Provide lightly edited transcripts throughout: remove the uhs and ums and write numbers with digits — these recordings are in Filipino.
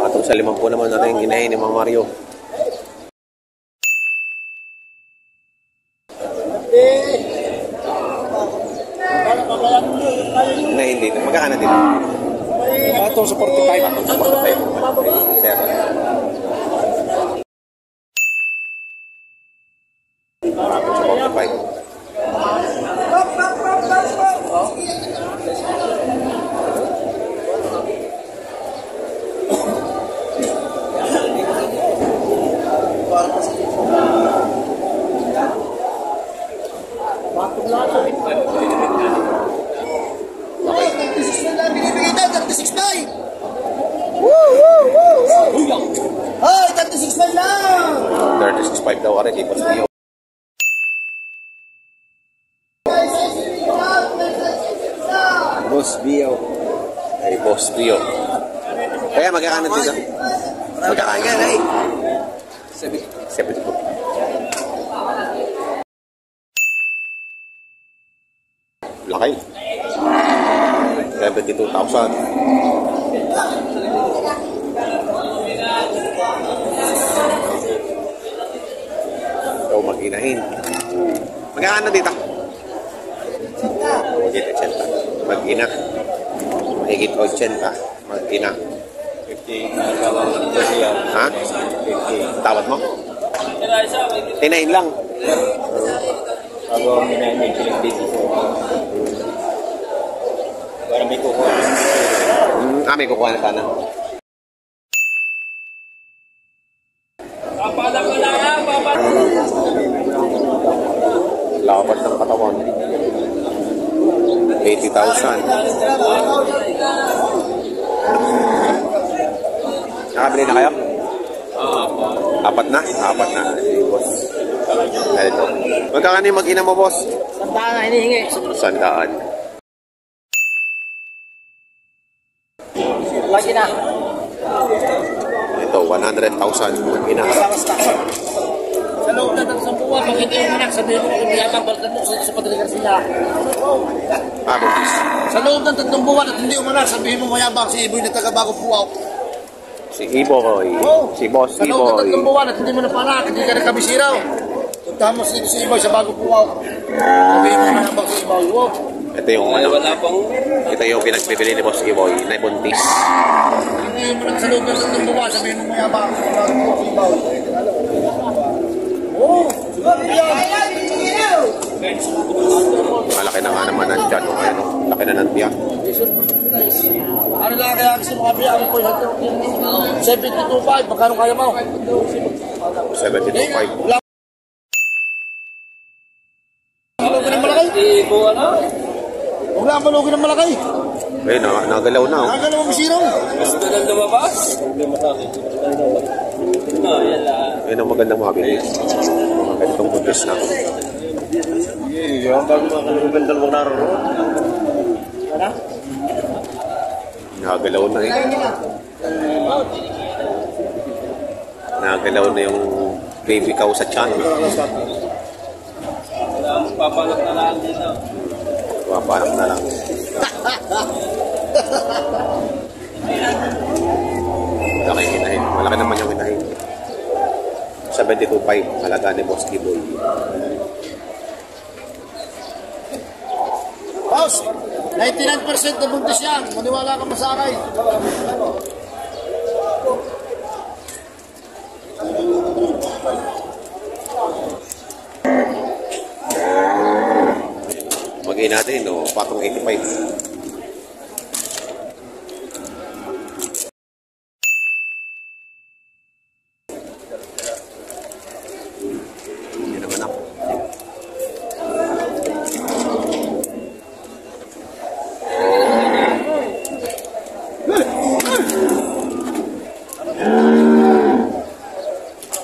Patong sa 50 naman natin inahin ni Mang Mario. Na hindi. Magkakana din. Patong sa 45. Patong sa 45. Sir. Patong sa 45. Ay, 36 lang! 36.5 daw rin, Boss Bio. Boss Bio. Ay, Boss Bio. Kaya magkakano dito? Magkakano? 72. Laki. 72,000. So, mag-inahin. Magkakano dito? Mag-ina. Mahigit 80. Mag-ina. 50. Ha? 50. Tawad mo? Tinahin lang. Bago may pinag-busy ko. Para may kukuha. May kukuha na sana. Lapat ng katawan. 80,000. Nakabili na kayo? Apat na? Apat na. Boss. Ito. Magkakano yung mag-ina mo, boss? 100 na hinihingi. 100. Lagi na. Ito, 100,000 mag-ina. Sa loob na ng 10 buwan, pag hindi yung anak, sabihin mo kung hindi atang balikan mo sa patrikan sila. Buntis. Sa loob ng 3 buwan at hindi umanak, sabihin mo mayabang si Iboy na taga-Bagong Puaw. Si Iboy. Si Boss Sa loob ng 3 Iboy. buwan at hindi mo napanak, hindi ka nakabisiraw. Puntahan mo si Iboy sa Bagong Puaw. Sabihin mo mayabang si Iboy. Ito yung ano. Ito yung pinagbibili ni Boss Iboy na buntis. Hindi mo sa loob ng 3 buwan, sabihin mo mayabang si Iboy. Malaki na nga naman ang tiyan. Ano? Laki na ng tiyan. Ano lang kaya gusto mo kabiyahin ko? 72.5, magkano kaya mo? 72.5. Wala malugin ng malaki? Wala malugin ng malaki? Ayun, nagalaw na. Nagalaw mo bisiraw? Gusto nang lumabas? Ayun ang magandang mabili. Ganitong buntis na. Yung bago makalugin dalawang naroon. Nagalaw na eh. Nagalaw na yung baby cow sa tiyan. Papalak na lang dito. Papanak na lang. Malaki hinahin. Malaki naman yung hinahin. 72.5 halaga ni Boss Iboy. Boss, 99% na buntis yan. Maniwala ka masakay. Magiging natin, no? Patong 85.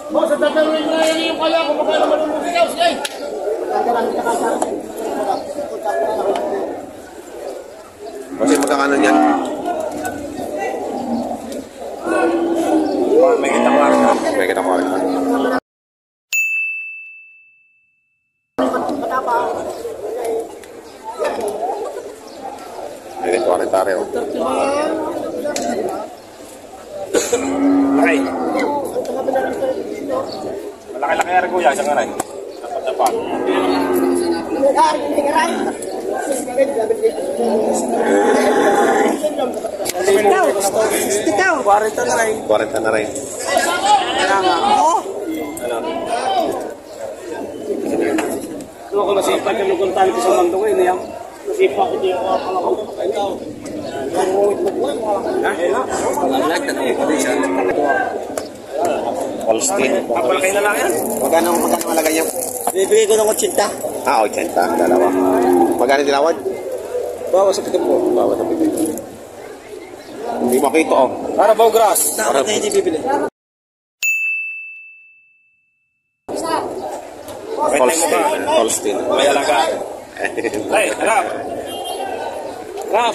Boss, at tatanungin na yan yung kaya kung makaya naman yung musicaw. Sige! Okay. Malaki-laki nga rin kuya, isang aray. Dapat. Ikaw, 40 na rin. 40 na rin. Ano ko nasipa yung luguntan ko sa mundo ko, inayang. Nasipa ko din ako ako. Holstein. Papalaki na lang yan. Magkano malagay niya? Bibigay ko ng 80. Ah, 80. Dalawa. Magkano tinawad? Bawa sa pito po. Bawat ang bibig. Hindi makita oh. Para baw grass. Dapat na hindi bibili. Holstein. May alaga. Ay, harap. Harap.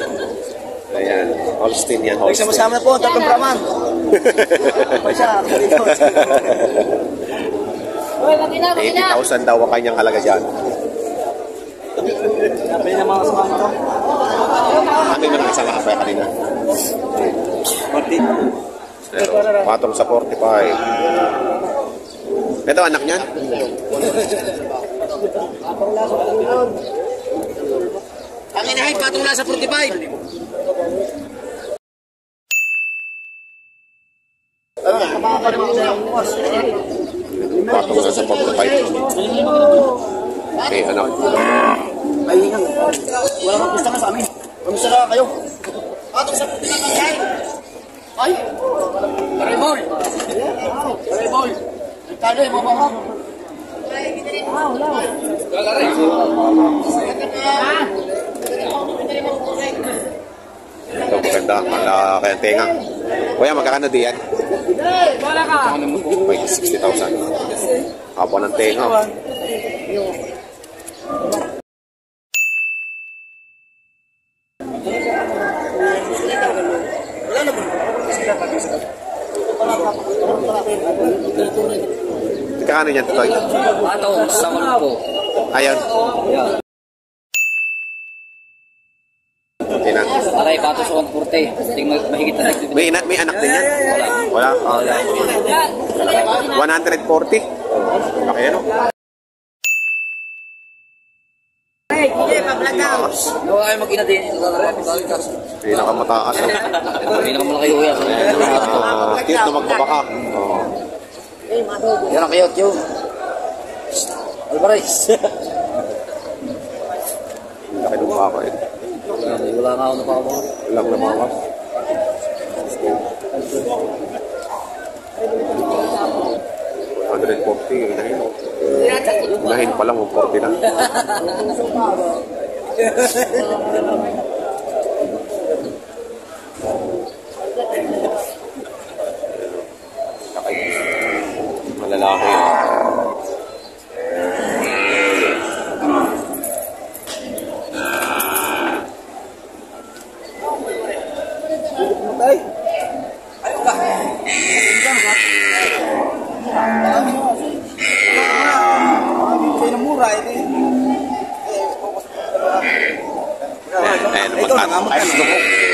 Ayan. Holstein yan. Nagsama-sama na po, tatlong praman. Pasa, 80,000 daw ang kanyang halaga dyan. Sabi na mga kasama ito. Ano yung nakasama ka pa kanina? Patong sa 45. Ito anak niyan? Ang inahay, patong nasa 45. Patong sa 45. Okay, anak. Ayun. Wala kang gusto nga sa amin. Kamusta na kayo? Patong sa 45. Ay! Tarimol! Tarimol! Kano yung mga mga? Ito maganda. Malaki ang tenga. Kuya, magkakano diyan? Wala ka! May 60,000. Hapa ng tenga. Magkakano niyan, Toy? Patong sa 10. Ayan. Okay na. Aray, patong sa 140. Tingnan mahigit na nagtitipid. May anak din yan? Wala. Wala. 140? Laki ano? Nawa kayo mag-ina din. Pinakamataas. Pinakamalaki yung kuya. Cute na magbabaka. Yan ang cute yun. Alvarez. Laki ng baka eh. Wala nga ako na pa ako. Walang namakas. $140 inahin. Inahin pa lang, 140 na. Malalaki.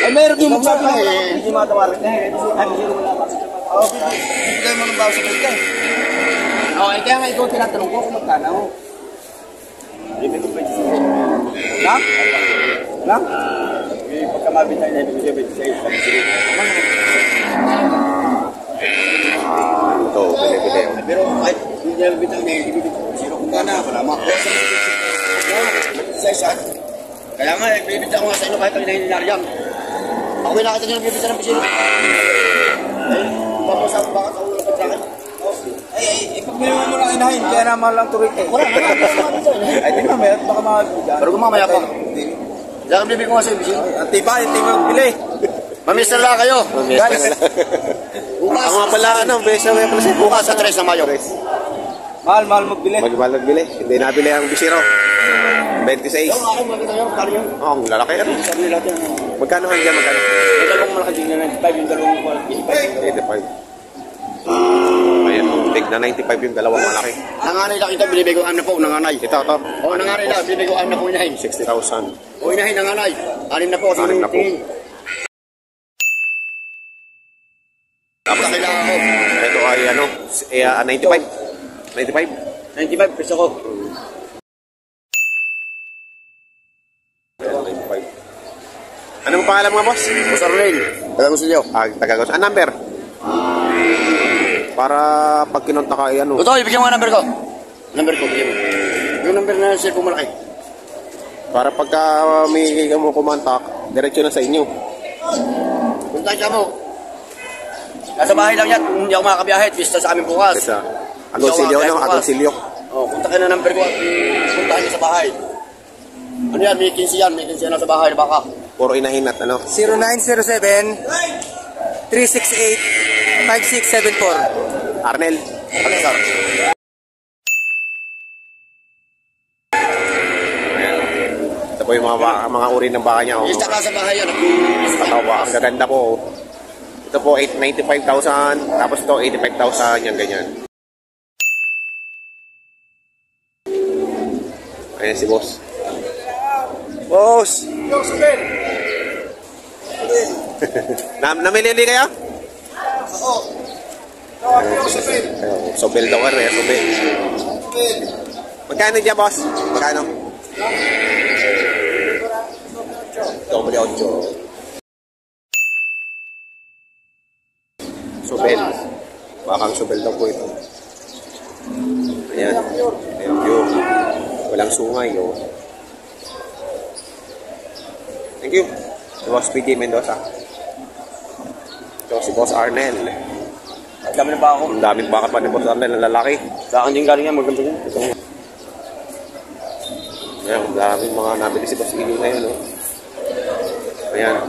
Ay, meron yung magsabi na hindi matawarin. Bigay mo ng bawas sa balik. Okay, kaya nga ikaw tinatanong ko kung magkano. Lang? Lang? Pagka mabitay na ibig sabihin sa'yo, sabi sa'yo. Ito, bili-bili. Pero kahit hindi na bibitang na ibig sino kung gana, wala makuha sa isa. Kaya nga, bibitang ko nga sa inyo kahit ang hinahinaryan. Ako may nakita nyo ng bibitang ng bisino. Tapos ako baka sa ulo patrakan. Ay, ipagmili mo lang inahin, kaya naman lang turik eh. Wala naman. Ay, di mamaya, baka makabigyan. Pero kung mamaya pa. Diyan ang bibig ko nga sa bisino. Antipay magbili. Mamister lang kayo. Mamister lang. Bukas. Ang mga pala, beso may pala siya. Bukas sa 3 na Mayo. Mahal magbili. Mahal magbili. Hindi nabili ang bisiro. 26. Yung akin magkita yun, kari yun. Oo, ang lalaki ano. Sabi nila ito. Magkano hanggang magkano? May dalawang malaki din na 95, yung dalawang malaki. 85. Ayan, big na 95 yung dalawang malaki. Nanganay lang ito, binibig ko na po, nanganay. Ito. Oo, nanganay lang, binibig ko na po inahin. 60,000. O inahin, nanganay. 6 na po, Anim na po. tingin. Tapos kailangan ko. ito ay ano, 95. 95. 95 peso ko. 95. Anong pangalan mo, boss? Boss Arnel, taga-Gusilyo. Tagagos. Ang number? Para pag kinonta ka, ano? Ito, ibigyan mo ang number ko. Number ko, bigyan mo. Yung number na cellphone malaki. Para pagka may mo kumontak, diretso na sa inyo. Puntahan ka mo. Nasa bahay lang yan. Hindi ako makakabiyahe. Pista sa amin bukas. Sa Agoncillo, no? Agoncillo. Oh, punta ka na number ko at puntahan niyo sa bahay. Ano yan? May 15 yan. May 15 yan sa bahay na baka. Puro inahin at ano? 0907-368-5674. Arnel. Ano, sir? Ito po yung mga uri ng baka niya. Oh. Pista ka sa bahay yan. Patawa. Ang gaganda po. Ito po, 95,000. Tapos ito, 85,000. Yan, ganyan. Ayan si boss. Boss! Namili kayo? Ako. Sobel daw ka rin, sobel. Magkano dyan, boss? Magkano? Doble 8. Sobel. Bakang sobel daw po ito. Ayan. Ayan yun. Walang sungay, oh. Thank you. Si Boss PJ Mendoza. Ito si Boss Arnel. Ang dami na ba ako? Ang daming baka pa ni Boss Arnel na lalaki. Sa akin din galing yan. Maganda yan. Ayan, ang daming mga nabili si Boss Ili na yun, oh. Ayan.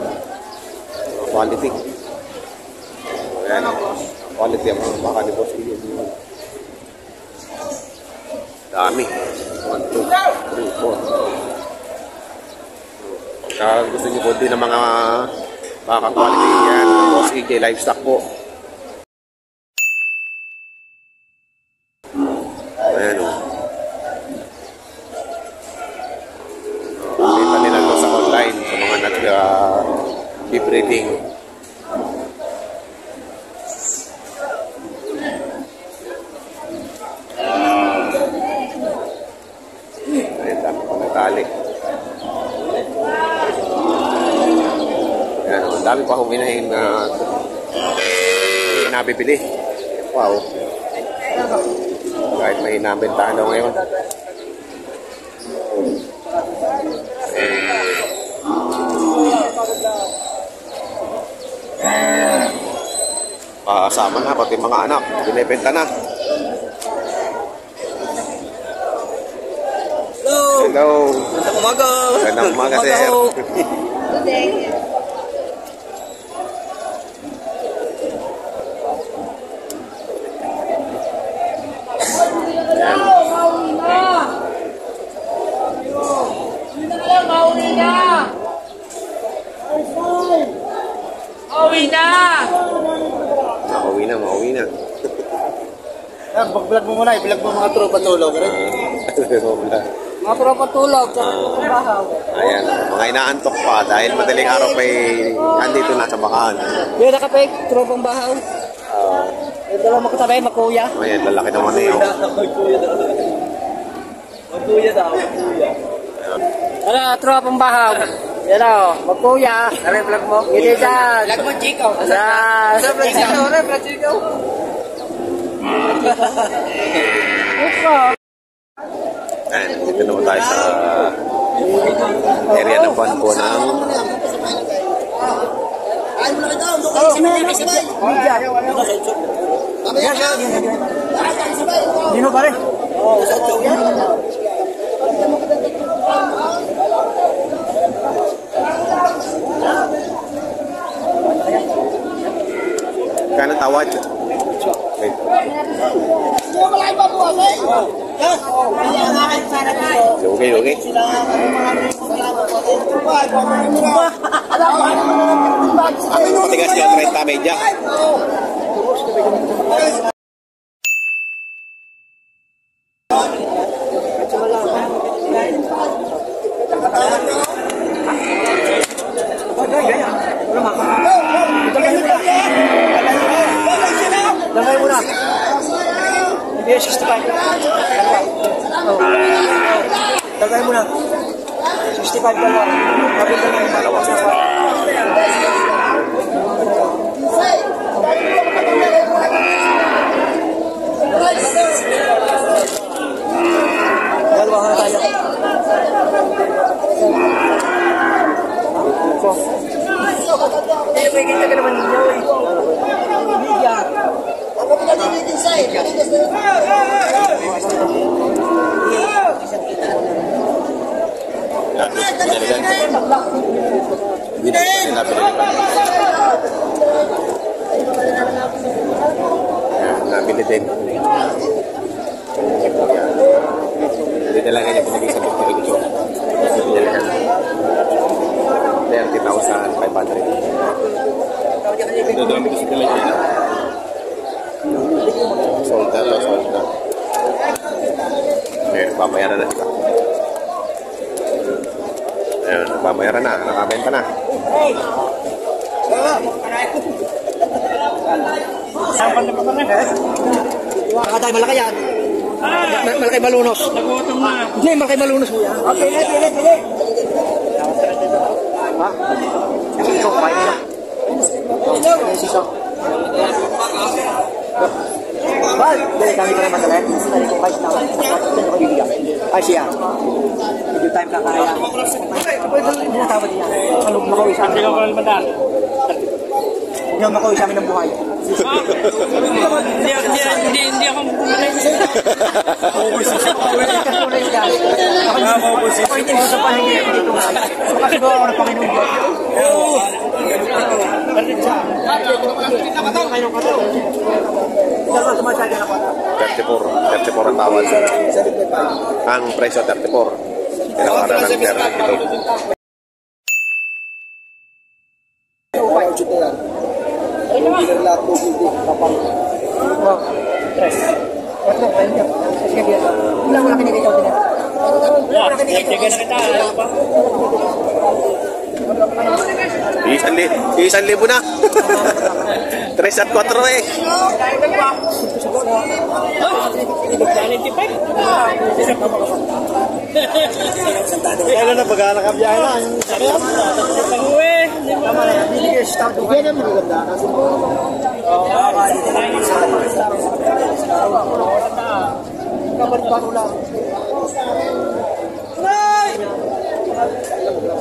Quality. Ayan. Quality ang mga baka ni Boss Ili. Dami. 1, 2, 3, 4. Kaya gusto niyo po din ng mga baka quality yan. Boss EJ Livestock po. Ayan, o. Kita nila ito sa online sa mga nag-breeding. Ayan, dami pa natali. Ayan, ang dami pa akong inahin na nabibili. Wow. Kahit may nabentahan daw ngayon. Kasama na, pati mga anak. Binibenta na. Hello. Magandang umaga. Magandang umaga, sir. Mauwi na. Pag-vlog mo muna, i-vlog mo mga tropa tulog. Mga tropa tulog, bahaw. Ayan, mga inaantok pa dahil madaling araw pa andito na sa bakahan. Yung nakapay, tropang bahaw. Yung dalawa magkatabi, magkuya. Ayan, lalaki naman na yun. Magkuya daw. Ano, tropang bahaw. Yan o, magkuya. Ano yung vlog mo? Hindi dyan. Vlog mo, Chico. Sa vlog Chico, ano yung vlog Chico? Ayan, dito naman tayo sa area ng Banbo ng Dino pa rin. Kaya tawad. Wait. Okay. Ano matigas yung 30 media? Dagay mo na. Hindi, 65. Dagay mo na. 65 dalawa. Kapit ka na yung dalawa. Dalawa ka na tayo. May kita ka naman ninyo eh. Media. Ako pinatinitin sa eh. Nabili din. Hindi talaga niya pinagay sa Dr. Ito. Hindi talaga. 30,500. Ito dami ko sa talaga. Sold na. Ngayon, babayaran na sila. Ayun, babayaran na. Nakabenta na. Sampan na pa pa na. Kakatay, malaki yan. Malaki malunos. Nagutom na. Hindi, malaki malunos mo yan. Okay, pili. Ha? Ikaw, kain na. Bal, dali kami ko na madali. Dali ko kain na. Ay siya. Video time kakaya. Hindi natawad niya. Kalog makawin sa amin. Hindi ako makawin sa amin ng buhay. Hindi ako pumunay. Ako hindi mo sa pahingi dito nga. Kasi doon ako ng Panginoon Diyos. Dalawa sumasaya na ako. 34 ang tawad. Ang presyo 34. Tinawaran ng 32. Isang libo na. 3 at 4 eh. Kaya na pag nakabiyahe na. Hindi na maganda.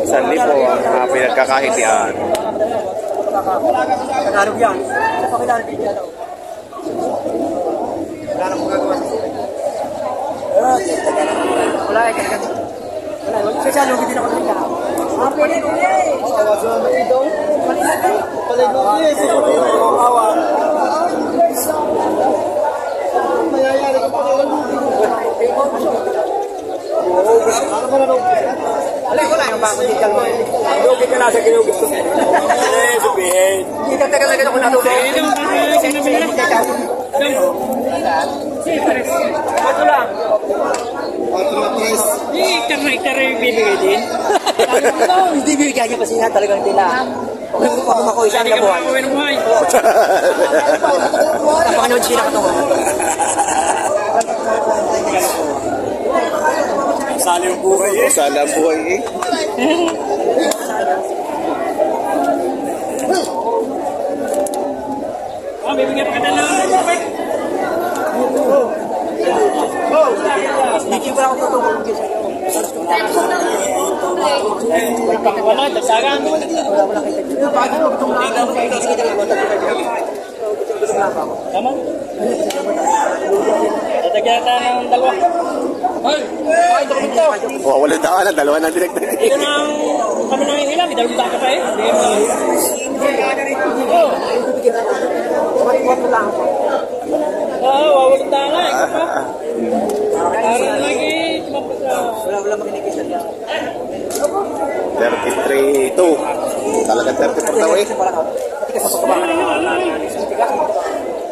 Isang libo ang pinagkakahitian. Tagalog yan. Sa pakilala video daw. Wala na kong gagawa sa sila. Wala eh, kaya wala. Kasi lugi din ako nila. Pwede. Awas mo ba ito? Paligod eh. Awa. Mayayari ka pa kayo. Wala yung bako dito mo. Lugi ka na sa ginugit ko. Sabihin. Hindi ka tagal-tagal ako natulog. Ito lang. Karay bibigay din. Hindi bibigyan niya kasi na talagang tila. Huwag mo pa kumakoy sa amin na buhay. Napakanood sila katungan. Sali yung buhay eh. Sana buhay eh. Bibigyan pa ka na lang. Hindi ko lang ako tutulog sa'yo. Wala, dagsagan. Wala kita. Bakit mo itong Tama? Dadagyan tayo ng dalawa. Ay, dokumento. Walang tawanan, dalawa na direct. Ito na kami nang ilang, dalawang taka pa eh. Wawalang taka eh. Parang lagi, tumapos na. Wala makinikisa niya. 33-2. Talagang 34 daw eh. Pati ka sa pagkabakan.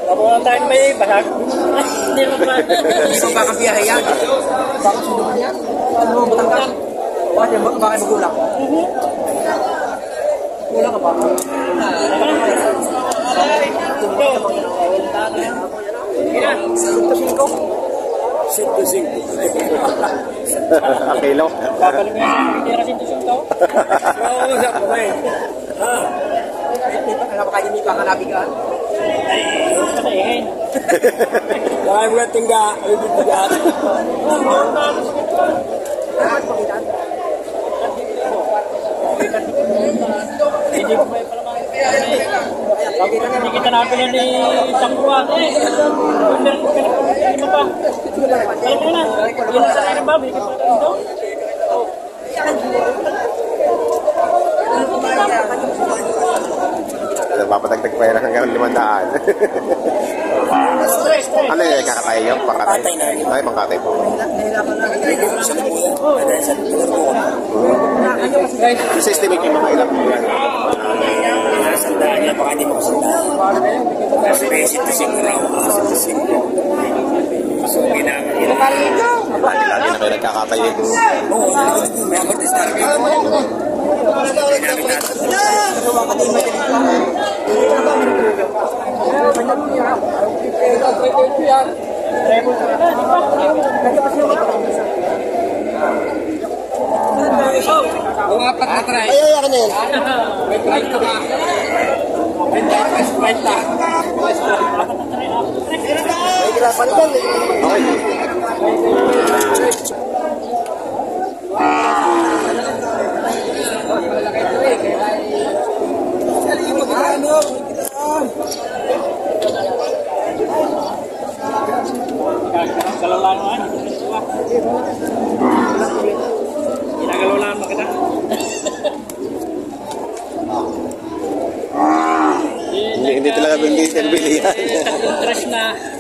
Kapag lang tayo may basag. Hindi mo pa. Hindi mo kakabiyahe yan. Baka sundukan yan. Ano mo Batangas? Bakit magulang? Kulang ka ba? Ang kilo. Babalik mo yung tira sa tusong to. Oo, siya po eh. Patayin. Dahil mo tingga, ibigyan. Hindi ko may pala hindi kita napila ni Tangkuan eh. Meron ko pinapalima pa. Alam mo na, yun sa akin ba? May kita ito. Papatagtag pa yan hanggang 500. Ano yung kakakaya yung pangkatay? Ay, pangkatay po. Sa estimate yung mga ilang po yan. Sandaan, baka hindi mo kasandaan. Kasi basic to siguro. So, Lagi na kayo nagkakatay eh. oo, may abatis na rin. Apat na try. Ay, ako na yun. May try ka ba? May try. May girapan ka. Okay. Kalalanuan. Ginagalawalaan mo kita. Hindi talaga bili yan. Interest na